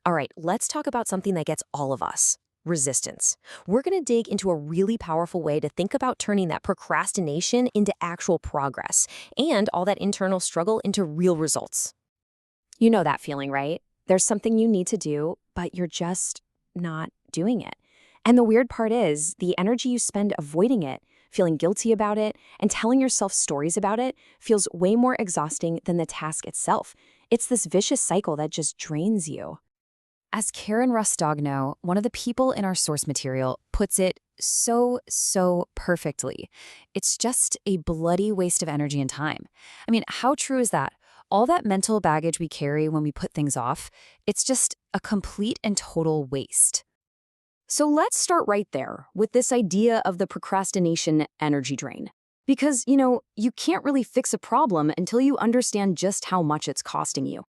All right, let's talk about something that gets all of us resistance. We're going to dig into a really powerful way to think about turning that procrastination into actual progress and all that internal struggle into real results. You know that feeling, right? There's something you need to do, but you're just not doing it. And the weird part is, the energy you spend avoiding it, feeling guilty about it, and telling yourself stories about it feels way more exhausting than the task itself. It's this vicious cycle that just drains you. As Karen Rustogno, one of the people in our source material, puts it so perfectly, it's just a bloody waste of energy and time. I mean, how true is that? All that mental baggage we carry when we put things off, it's just a complete and total waste. So let's start right there with this idea of the procrastination energy drain. Because, you can't really fix a problem until you understand just how much it's costing you.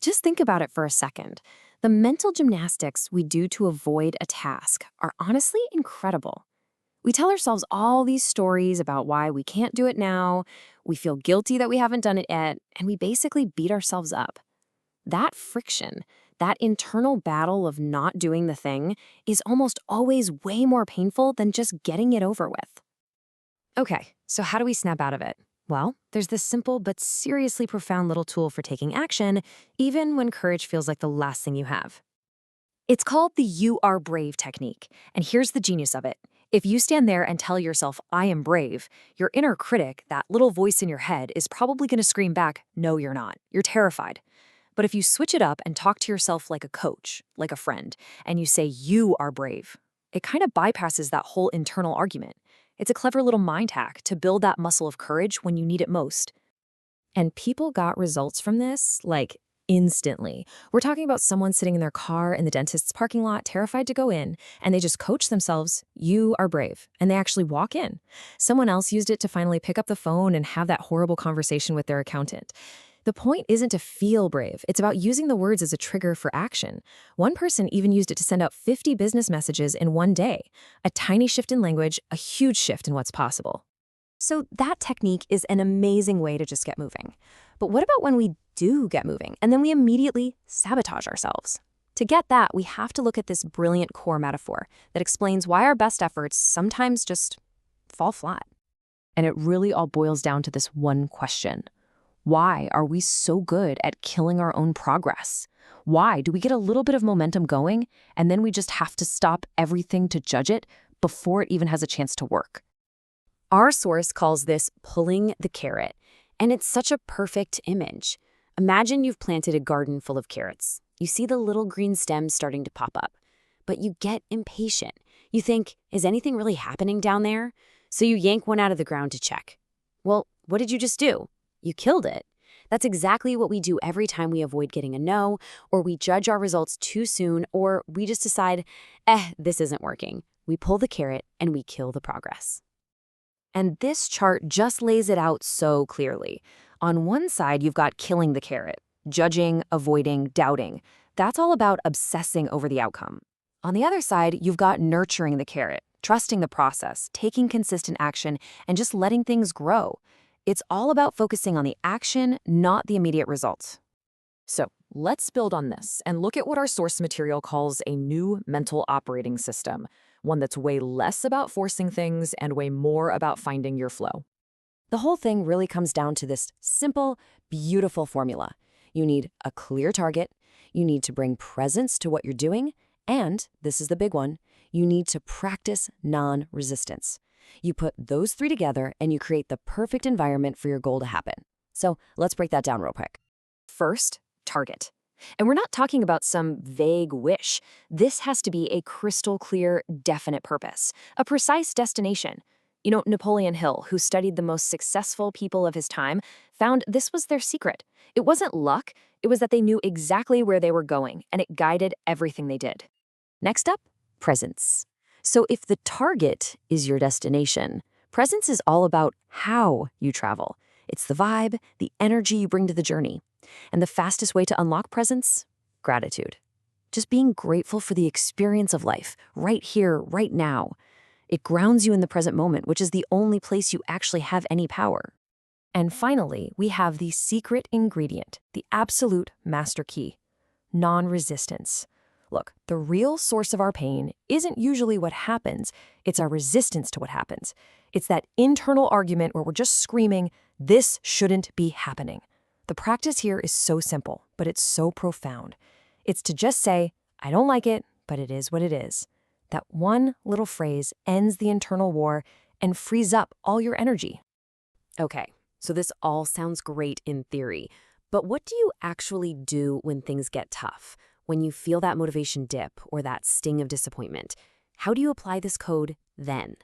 Just think about it for a second. The mental gymnastics we do to avoid a task are honestly incredible. We tell ourselves all these stories about why we can't do it now, we feel guilty that we haven't done it yet, and we basically beat ourselves up. That friction, that internal battle of not doing the thing, is almost always way more painful than just getting it over with. Okay, so how do we snap out of it? Well, there's this simple but seriously profound little tool for taking action, even when courage feels like the last thing you have. It's called the "You Are Brave" technique, and here's the genius of it. If you stand there and tell yourself, "I am brave," your inner critic, that little voice in your head, is probably going to scream back, "No, you're not. You're terrified." But if you switch it up and talk to yourself like a coach, like a friend, and you say, "You are brave," it kind of bypasses that whole internal argument. It's a clever little mind hack to build that muscle of courage when you need it most. And people got results from this, like, instantly. We're talking about someone sitting in their car in the dentist's parking lot, terrified to go in, and they just coach themselves, "You are brave," and they actually walk in. Someone else used it to finally pick up the phone and have that horrible conversation with their accountant. The point isn't to feel brave. It's about using the words as a trigger for action. One person even used it to send out 50 business messages in one day. A tiny shift in language, a huge shift in what's possible. So that technique is an amazing way to just get moving. But what about when we do get moving and then we immediately sabotage ourselves? To get that, we have to look at this brilliant core metaphor that explains why our best efforts sometimes just fall flat. And it really all boils down to this one question. Why are we so good at killing our own progress? Why do we get a little bit of momentum going and then we just have to stop everything to judge it before it even has a chance to work? Our source calls this pulling the carrot, and it's such a perfect image. Imagine you've planted a garden full of carrots. You see the little green stems starting to pop up, but you get impatient. You think, is anything really happening down there? So you yank one out of the ground to check. Well, what did you just do? You killed it. That's exactly what we do every time we avoid getting a no, or we judge our results too soon, or we just decide, this isn't working. We pull the carrot and we kill the progress. And this chart just lays it out so clearly. On one side, you've got killing the carrot, judging, avoiding, doubting. That's all about obsessing over the outcome. On the other side, you've got nurturing the carrot, trusting the process, taking consistent action, and just letting things grow. It's all about focusing on the action, not the immediate results. So let's build on this and look at what our source material calls a new mental operating system, one that's way less about forcing things and way more about finding your flow. The whole thing really comes down to this simple, beautiful formula. You need a clear target, you need to bring presence to what you're doing, and, this is the big one, you need to practice non-resistance. You put those three together and you create the perfect environment for your goal to happen. So let's break that down real quick. First, target. And we're not talking about some vague wish. This has to be a crystal clear, definite purpose, a precise destination. Napoleon Hill, who studied the most successful people of his time, found this was their secret. It wasn't luck, it was that they knew exactly where they were going, and it guided everything they did. Next up, presence. So if the target is your destination, presence is all about how you travel. It's the vibe, the energy you bring to the journey. And the fastest way to unlock presence? Gratitude. Just being grateful for the experience of life, right here, right now. It grounds you in the present moment, which is the only place you actually have any power. And finally, we have the secret ingredient, the absolute master key: non-resistance. Look, the real source of our pain isn't usually what happens, it's our resistance to what happens. It's that internal argument where we're just screaming, this shouldn't be happening. The practice here is so simple, but it's so profound. It's to just say, I don't like it, but it is what it is. That one little phrase ends the internal war and frees up all your energy. Okay, so this all sounds great in theory, but what do you actually do when things get tough? When you feel that motivation dip or that sting of disappointment? How do you apply this code then?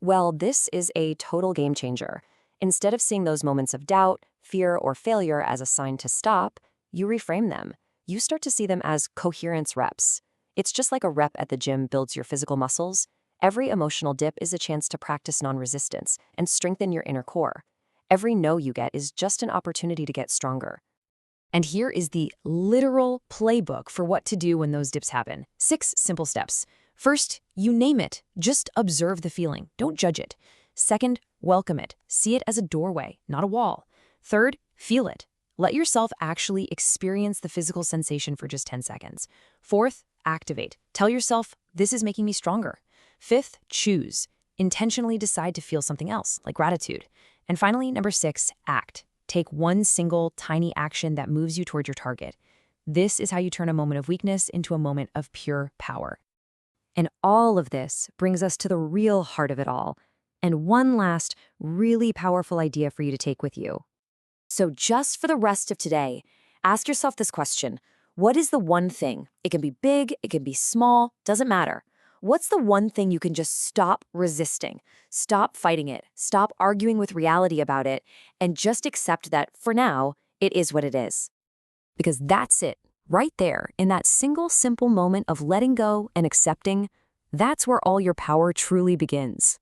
Well, this is a total game changer. Instead of seeing those moments of doubt, fear, or failure as a sign to stop, you reframe them. You start to see them as coherence reps. It's just like a rep at the gym builds your physical muscles. Every emotional dip is a chance to practice non-resistance and strengthen your inner core. Every no you get is just an opportunity to get stronger. And here is the literal playbook for what to do when those dips happen. 6 simple steps. First, you name it. Just observe the feeling. Don't judge it. Second, welcome it. See it as a doorway, not a wall. Third, feel it. Let yourself actually experience the physical sensation for just 10 seconds. Fourth, activate. Tell yourself, this is making me stronger. Fifth, choose. Intentionally decide to feel something else, like gratitude. And finally, number 6, act. Take one single, tiny action that moves you toward your target. This is how you turn a moment of weakness into a moment of pure power. And all of this brings us to the real heart of it all, and one last, really powerful idea for you to take with you. So just for the rest of today, ask yourself this question. What is the one thing? It can be big, it can be small, doesn't matter. What's the one thing you can just stop resisting? Stop fighting it, stop arguing with reality about it, and just accept that, for now, it is what it is. Because that's it, right there, in that single simple moment of letting go and accepting, that's where all your power truly begins.